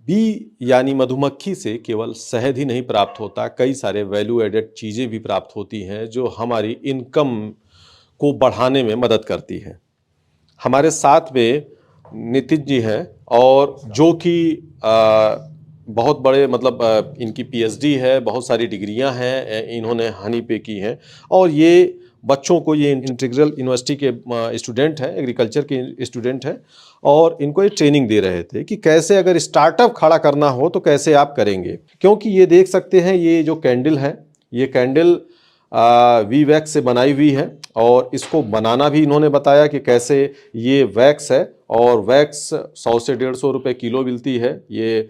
B यानी मधुमक्खी से केवल शहद ही नहीं प्राप्त होता, कई सारे वैल्यू एडेड चीज़ें भी प्राप्त होती हैं जो हमारी इनकम को बढ़ाने में मदद करती हैं। हमारे साथ में नितिन जी हैं और जो कि बहुत बड़े इनकी पीएचडी है, बहुत सारी डिग्रियां हैं इन्होंने हनी पे की हैं और ये बच्चों को, ये इंटीग्रल यूनिवर्सिटी के स्टूडेंट हैं, एग्रीकल्चर के स्टूडेंट हैं और इनको ये ट्रेनिंग दे रहे थे कि कैसे अगर स्टार्टअप खड़ा करना हो तो कैसे आप करेंगे। क्योंकि ये देख सकते हैं ये जो कैंडल है, ये कैंडल वी वैक्स से बनाई हुई है और इसको बनाना भी इन्होंने बताया कि कैसे ये वैक्स है और वैक्स 100 से 150 रुपये किलो मिलती है, ये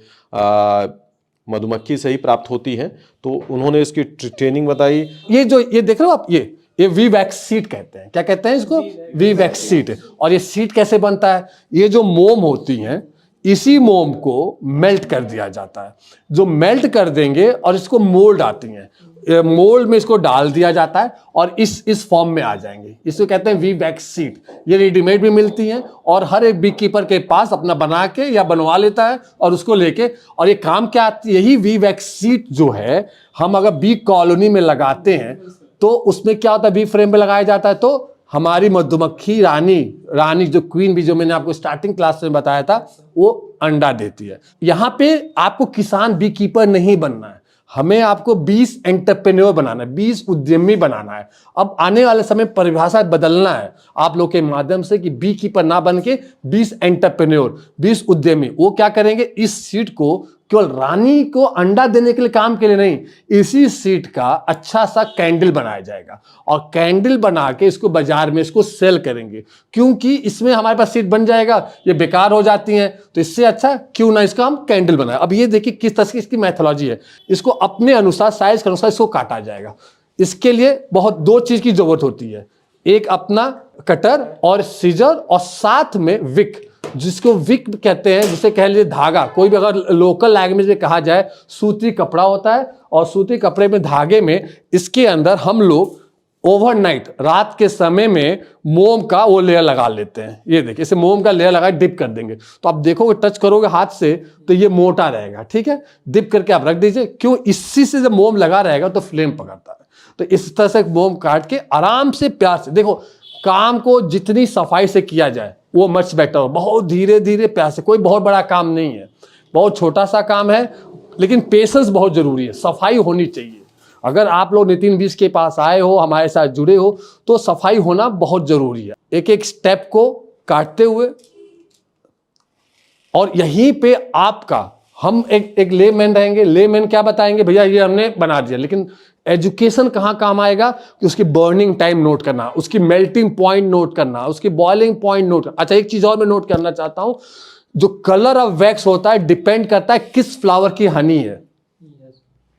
मधुमक्खी से ही प्राप्त होती है। तो उन्होंने इसकी ट्रेनिंग बताई। ये देख रहे हो आप, ये वी वैक्स सीट कहते हैं। क्या कहते हैं इसको? वी वैक्स सीट। और ये सीट कैसे बनता है? ये जो मोम होती हैं, इसी मोम को मेल्ट कर दिया जाता है। जो मेल्ट कर देंगे और इसको मोल्ड आती हैं, मोल्ड में इसको डाल दिया जाता है और इस फॉर्म में आ जाएंगे। इसको कहते हैं वी वैक्स सीट। ये रेडीमेड भी मिलती हैं और हर एक बी कीपर के पास अपना बना के या बनवा लेता है और उसको लेके, और ये काम क्या आती है, यही वी वैक्स सीट जो है हम अगर बी कॉलोनी में लगाते हैं तो उसमें क्या होता है, बी फ्रेम में लगाया जाता है तो हमारी मधुमक्खी रानी जो क्वीन बी, जो मैंने आपको स्टार्टिंग क्लास में बताया था, वो अंडा देती है। यहां पे आपको किसान बी कीपर नहीं बनना है, हमें आपको 20 एंटरप्रेन्योर बनाना है, 20 उद्यमी बनाना है। अब आने वाले समय परिभाषा बदलना है आप लोग के माध्यम से कि बी कीपर ना बन के 20 एंटरप्रेन्योर, 20 उद्यमी। वो क्या करेंगे, इस सीट को केवल रानी को अंडा देने के लिए, काम के लिए नहीं, इसी सीट का अच्छा सा कैंडल बनाया जाएगा और कैंडल बना के इसको बाजार में इसको सेल करेंगे। क्योंकि इसमें हमारे पास सीट बन जाएगा, ये बेकार हो जाती हैं, तो इससे अच्छा क्यों ना इसका हम कैंडल बनाए। अब ये देखिए किस तरह की इसकी मैथोलॉजी है। इसको अपने अनुसार, साइज के अनुसार इसको काटा जाएगा। इसके लिए बहुत दो चीज की जरूरत होती है, एक अपना कटर और सीजर और साथ में विक, जिसको विक कहते हैं, जिसे कह लीजिए धागा। कोई भी अगर लोकल लैंग्वेज में कहा जाए, सूती कपड़ा होता है और सूती कपड़े में धागे में इसके अंदर हम लोग ओवरनाइट, रात के समय में मोम का वो लेयर लगा लेते हैं। ये देखिए, इसे मोम का लेयर लगा डिप कर देंगे तो आप देखोगे, टच करोगे हाथ से तो ये मोटा रहेगा, ठीक है। डिप करके आप रख दीजिए, क्यों, इसी से जब मोम लगा रहेगा तो फ्लेम पकड़ता है। तो इस तरह से मोम काट के आराम से, प्यार से, देखो काम को जितनी सफाई से किया जाए वो मच बेटर हो। बहुत धीरे धीरे प्यार से, कोई बहुत बड़ा काम नहीं है, बहुत छोटा सा काम है, लेकिन पेशेंस बहुत जरूरी है, सफाई होनी चाहिए। अगर आप लोग नितिन बीज के पास आए हो, हमारे साथ जुड़े हो, तो सफाई होना बहुत जरूरी है। एक एक स्टेप को काटते हुए, और यहीं पे आपका, हम एक लेमैन रहेंगे। लेमैन क्या बताएंगे, भैया ये हमने बना दिया, लेकिन एजुकेशन कहाँ काम आएगा कि उसकी बर्निंग टाइम नोट करना, उसकी मेल्टिंग पॉइंट नोट करना, उसकी बॉइलिंग पॉइंट नोट करना। अच्छा, एक चीज और मैं नोट करना चाहता हूं, जो कलर ऑफ वैक्स होता है डिपेंड करता है किस फ्लावर की हनी है,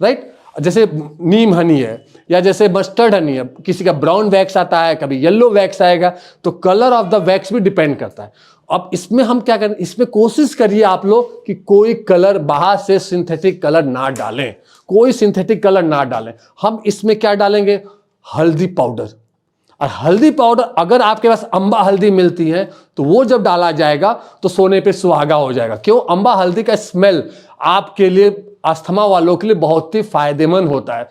राइट। जैसे नीम हनी है या जैसे मस्टर्ड हनी है, किसी का ब्राउन वैक्स आता है, कभी येलो वैक्स आएगा, तो कलर ऑफ द वैक्स भी डिपेंड करता है। अब इसमें हम क्या करें, इसमें कोशिश करिए आप लोग कि कोई कलर बाहर से सिंथेटिक कलर ना डालें, कोई सिंथेटिक कलर ना डालें। हम इसमें क्या डालेंगे, हल्दी पाउडर। और हल्दी पाउडर अगर आपके पास अंबा हल्दी मिलती है तो वो जब डाला जाएगा तो सोने पे सुहागा हो जाएगा। क्यों, अंबा हल्दी का स्मेल आपके लिए, अस्थमा वालों के लिए बहुत ही फायदेमंद होता है,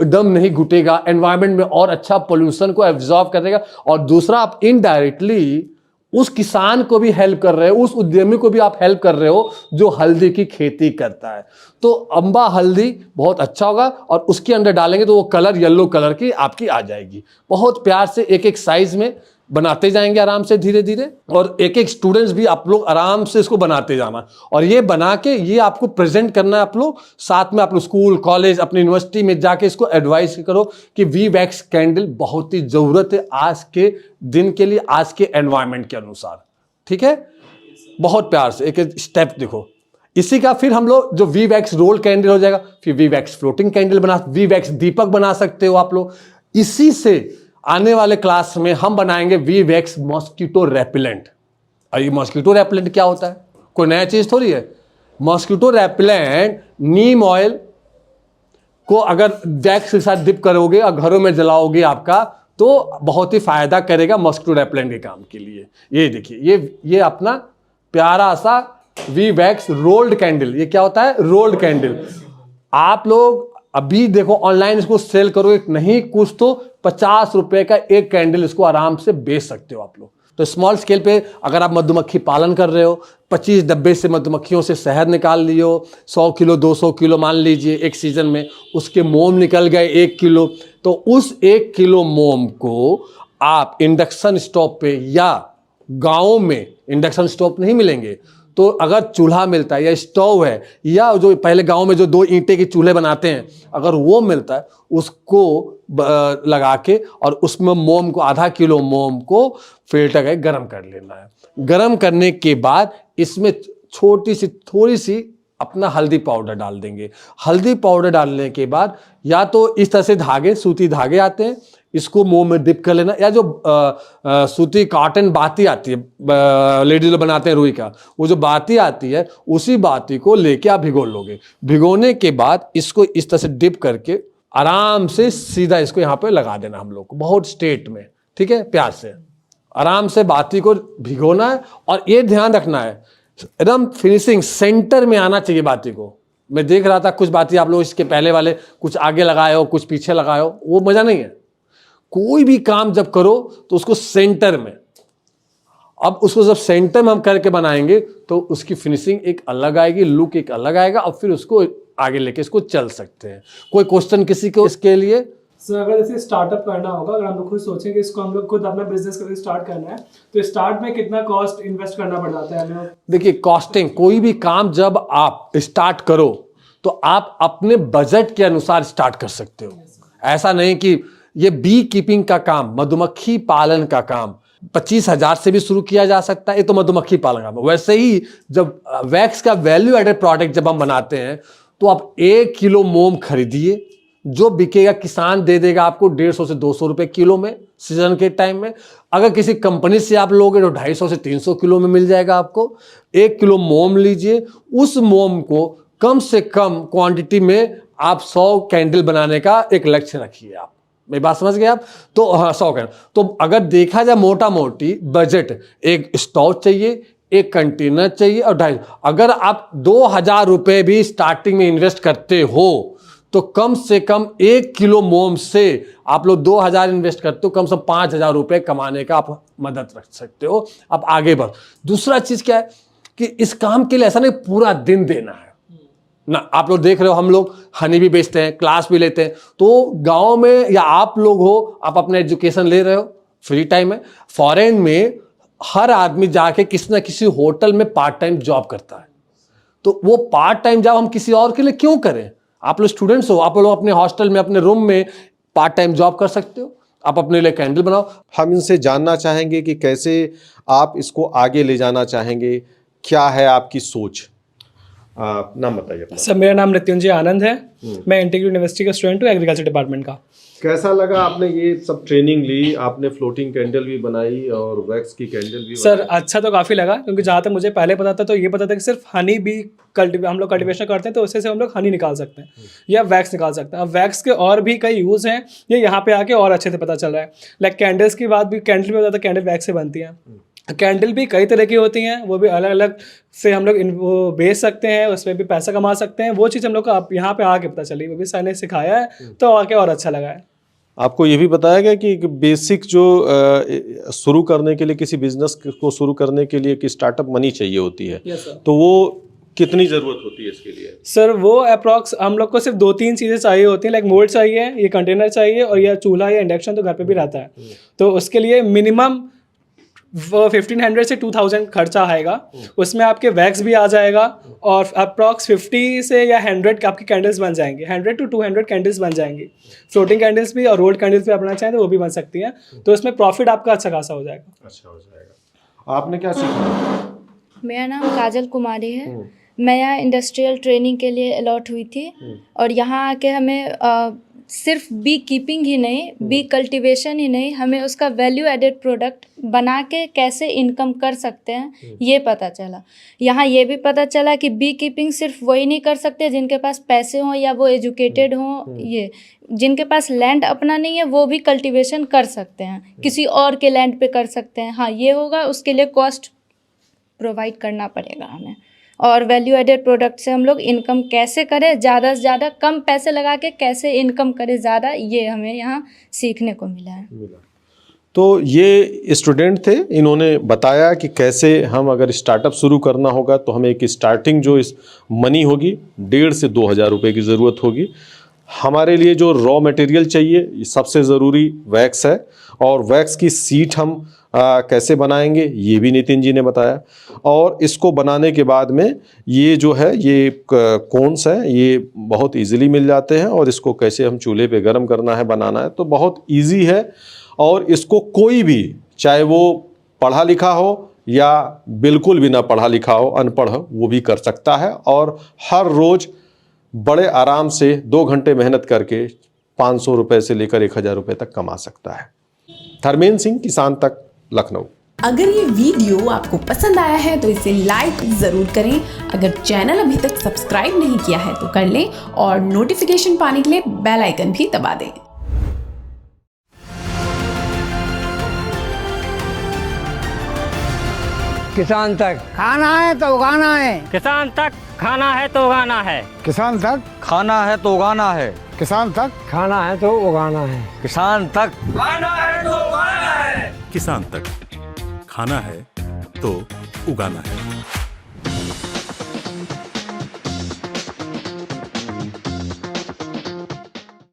दम नहीं घुटेगा, एनवायरनमेंट में और अच्छा पोल्यूशन को एब्जॉर्ब करेगा। और दूसरा, आप इनडायरेक्टली उस किसान को भी हेल्प कर रहे हो, उस उद्यमी को भी आप हेल्प कर रहे हो जो हल्दी की खेती करता है। तो अंबा हल्दी बहुत अच्छा होगा और उसके अंदर डालेंगे तो वो कलर येलो कलर की आपकी आ जाएगी। बहुत प्यार से एक एक साइज में बनाते जाएंगे आराम से, धीरे धीरे, और एक एक स्टूडेंट्स भी आप लोग आराम से इसको बनाते जाना। और ये बना के ये आपको प्रेजेंट करना है, आप लोग साथ में, आप लोग स्कूल कॉलेज अपनी यूनिवर्सिटी में जाके इसको एडवाइस करो कि वी वैक्स कैंडल बहुत ही जरूरत है आज के दिन के लिए, आज के एनवायरनमेंट के अनुसार, ठीक है। बहुत प्यार से एक एक स्टेप देखो। इसी का फिर हम लोग जो वी वैक्स रोल कैंडल हो जाएगा, फिर वी वैक्स फ्लोटिंग कैंडल बना, वी वैक्स दीपक बना सकते हो आप लोग। इसी से आने वाले क्लास में हम बनाएंगे वी वैक्स मॉस्किटो रेपेलेंट। और ये मॉस्किटो रेपेलेंट क्या होता है, कोई नया चीज थोड़ी है। मॉस्किटो रेपेलेंट नीम ऑयल को अगर वैक्स के साथ डिप करोगे और घरों में जलाओगे आपका, तो बहुत ही फायदा करेगा मॉस्किटो रेपेलेंट के काम के लिए। ये देखिए, ये अपना प्यारा सा वी वैक्स रोल्ड कैंडल। ये क्या होता है? Rolled candle. आप लोग अभी देखो ऑनलाइन इसको सेल करो, एक नहीं कुछ तो 50 रुपए का एक कैंडल इसको आराम से बेच सकते हो आप लोग। तो स्मॉल स्केल पे अगर आप मधुमक्खी पालन कर रहे हो, 25 डब्बे से मधुमक्खियों से शहद निकाल लियो, 100 किलो 200 किलो मान लीजिए एक सीजन में, उसके मोम निकल गए 1 किलो, तो उस 1 किलो मोम को आप इंडक्शन स्टोव पे, या गाँव में इंडक्शन स्टोव नहीं मिलेंगे तो अगर चूल्हा मिलता है या स्टोव है, या जो पहले गांव में जो 2 ईंटे के चूल्हे बनाते हैं, अगर वो मिलता है उसको लगा के और उसमें मोम को, आधा किलो मोम को फिल्टर करके गर्म कर लेना है। गर्म करने के बाद इसमें छोटी सी थोड़ी सी अपना हल्दी पाउडर डाल देंगे। हल्दी पाउडर डालने के बाद या तो इस तरह से धागे, सूती धागे आते हैं, इसको मुंह में डिप कर लेना, या जो सूती कॉटन बाती आती है, लेडीज लोग बनाते हैं रुई का, वो जो बाती आती है उसी बाती को लेके आप भिगो लोगे। भिगोने के बाद इसको इस तरह से डिप करके आराम से सीधा इसको यहाँ पे लगा देना हम लोग को, बहुत स्ट्रेट में, ठीक है, प्यार से आराम से बाती को भिगोना है। और ये ध्यान रखना है एकदम फिनिशिंग सेंटर में आना चाहिए बाती को। मैं देख रहा था कुछ बाती आप लोग इसके पहले वाले कुछ आगे लगाए हो, कुछ पीछे लगाए हो, वो मजा नहीं है। कोई भी काम जब करो तो उसको सेंटर में, अब उसको जब सेंटर में हम करके बनाएंगे तो उसकी फिनिशिंग एक अलग आएगी, लुक एक अलग आएगा, और फिर उसको आगे लेके इसको चल सकते हैं। कोई क्वेश्चन किसी को इसके लिए? सर अगर जैसे स्टार्टअप करना होगा, अगर हम लोग खुद सोचें कि इसको हम लोग खुद अपना बिजनेस करके स्टार्ट करना है, तो स्टार्ट में कितना कॉस्ट इन्वेस्ट करना पड़ जाता है हमें? देखिए, कॉस्टिंग, कोई भी काम जब आप स्टार्ट करो तो आप अपने बजट के अनुसार स्टार्ट कर सकते हो। ऐसा नहीं कि ये बी कीपिंग का काम, मधुमक्खी पालन का काम 25,000 से भी शुरू किया जा सकता है, ये तो मधुमक्खी पालन का। वैसे ही जब वैक्स का वैल्यू एडेड प्रोडक्ट जब हम बनाते हैं तो आप 1 किलो मोम खरीदिए, जो बिकेगा किसान दे देगा आपको 150 से 200 रुपए किलो में सीजन के टाइम में। अगर किसी कंपनी से आप लोगे तो 250 से 300 किलो में मिल जाएगा आपको। 1 किलो मोम लीजिए, उस मोम को कम से कम क्वांटिटी में आप 100 कैंडल बनाने का एक लक्ष्य रखिए। आप मेरी बात समझ गए आप? तो हाँ, 100 कैंडल। तो अगर देखा जाए मोटा मोटी बजट, एक स्टोव चाहिए, एक कंटेनर चाहिए और 250। अगर आप 2000 रुपए भी स्टार्टिंग में इन्वेस्ट करते हो तो कम से कम 1 किलो मोम से आप लोग 2000 इन्वेस्ट करते हो, कम से कम 5000 रुपए कमाने का आप मदद रख सकते हो। आप आगे बढ़। दूसरा चीज क्या है कि इस काम के लिए ऐसा नहीं पूरा दिन देना है ना। आप लोग देख रहे हो, हम लोग हनी भी बेचते हैं, क्लास भी लेते हैं। तो गांव में या आप लोग हो, आप अपना एजुकेशन ले रहे हो, फ्री टाइम है। फॉरेन में हर आदमी जाके किसी ना किसी होटल में पार्ट टाइम जॉब करता है। तो वो पार्ट टाइम जॉब हम किसी और के लिए क्यों करें? आप लोग स्टूडेंट्स हो, आप लोग अपने हॉस्टल में, अपने रूम में पार्ट टाइम जॉब कर सकते हो। आप अपने लिए कैंडल बनाओ। हम इनसे जानना चाहेंगे कि कैसे आप इसको आगे ले जाना चाहेंगे, क्या है आपकी सोच? नाम बताइए अपना। सर मेरा नाम मृत्युंजय आनंद है, मैं इंटीग्रेटेड यूनिवर्सिटी का स्टूडेंट हूँ, एग्रीकल्चर डिपार्टमेंट का। कैसा लगा आपने ये सब ट्रेनिंग ली? आपने फ्लोटिंग कैंडल भी बनाई और वैक्स की कैंडल भी सर अच्छा तो काफ़ी लगा, क्योंकि जहाँ तक मुझे पहले पता था तो ये पता था कि सिर्फ हनी भी हम लोग कल्टिवेशन करते हैं तो उससे से हम लोग हनी निकाल सकते हैं या वैक्स निकाल सकते हैं। अब वैक्स के और भी कई यूज़ हैं, ये यहाँ पे आके और अच्छे से पता चल रहा है। लाइक कैंडल्स की बात भी, कैंडल भी होता था, कैंडल वैक्स से बनती हैं। कैंडल भी कई तरह की होती हैं, वो भी अलग अलग से हम लोग वो बेच सकते हैं, उसमें भी पैसा कमा सकते हैं। वो चीज़ हम लोग को यहाँ पे आके पता चली, वो भी सर ने सिखाया है तो आके और अच्छा लगा है। आपको ये भी बताया गया कि बेसिक जो शुरू करने के लिए, किसी बिजनेस को शुरू करने के लिए कि स्टार्टअप मनी चाहिए होती है, तो वो कितनी ज़रूरत होती है इसके लिए? सर वो अप्रॉक्स हम लोग को सिर्फ 2-3 चीज़ें चाहिए होती हैं। लाइक मोल्ड चाहिए, ये कंटेनर चाहिए, और यह चूल्हा या इंडक्शन तो घर पे भी रहता है। तो उसके लिए मिनिमम 1500 से 2000 खर्चा आएगा। उसमें आपके वैक्स भी आ जाएगा और अप्रॉक्स 50 से या 100 के आपकी कैंडल्स बन जाएंगे। 100 to 200 कैंडल्स बन जाएंगी। फ्लोटिंग कैंडल्स भी और रोल्ड कैंडल्स भी अपना चाहें तो वो भी बन सकती हैं। तो उसमें प्रॉफिट आपका अच्छा खासा हो जाएगा। अच्छा हो जाएगा। आपने क्या सीखा? मेरा नाम काजल कुमारी है। मैं यहाँ इंडस्ट्रियल ट्रेनिंग के लिए अलॉट हुई थी और यहाँ आके हमें सिर्फ बी कीपिंग ही नहीं, बी कल्टीवेशन ही नहीं, हमें उसका वैल्यू एडेड प्रोडक्ट बना के कैसे इनकम कर सकते हैं ये पता चला। यहाँ ये भी पता चला कि बी कीपिंग सिर्फ वही नहीं कर सकते जिनके पास पैसे हों या वो एजुकेटेड हों। ये जिनके पास लैंड अपना नहीं है वो भी कल्टीवेशन कर सकते हैं, किसी और के लैंड पे कर सकते हैं। हाँ, ये होगा, उसके लिए कॉस्ट प्रोवाइड करना पड़ेगा हमें। और वैल्यू एडेड प्रोडक्ट से हम लोग इनकम कैसे करें, ज़्यादा से ज़्यादा कम पैसे लगा के कैसे इनकम करें ज़्यादा, ये हमें यहाँ सीखने को मिला है। तो ये स्टूडेंट थे, इन्होंने बताया कि कैसे हम अगर स्टार्टअप शुरू करना होगा तो हमें एक स्टार्टिंग जो इस मनी होगी 1,500 से 2,000 रुपये की ज़रूरत होगी। हमारे लिए जो रॉ मटेरियल चाहिए सबसे ज़रूरी वैक्स है, और वैक्स की सीट हम कैसे बनाएंगे ये भी नितिन जी ने बताया। और इसको बनाने के बाद में ये जो है ये कोन्स है ये बहुत इजीली मिल जाते हैं, और इसको कैसे हम चूल्हे पे गर्म करना है, बनाना है तो बहुत इजी है। और इसको कोई भी, चाहे वो पढ़ा लिखा हो या बिल्कुल भी ना पढ़ा लिखा हो, अनपढ़ हो, वो भी कर सकता है, और हर रोज़ बड़े आराम से 2 घंटे मेहनत करके 500 रुपये से लेकर 1,000 रुपये तक कमा सकता है। धर्मेंद्र सिंह, किसान तक, लखनऊ। अगर ये वीडियो आपको पसंद आया है तो इसे लाइक ज़रूर करें। अगर चैनल अभी तक सब्सक्राइब नहीं किया है तो कर लें, और नोटिफिकेशन पाने के लिए बेल आइकन भी दबा दें। किसान तक खाना है तो उगाना है, किसान तक खाना है तो उगाना है, किसान तक खाना है तो उगाना है, किसान तक खाना है तो उगाना है, किसान तक खाना है तो उगाना है, किसान तक खाना है तो उगाना है।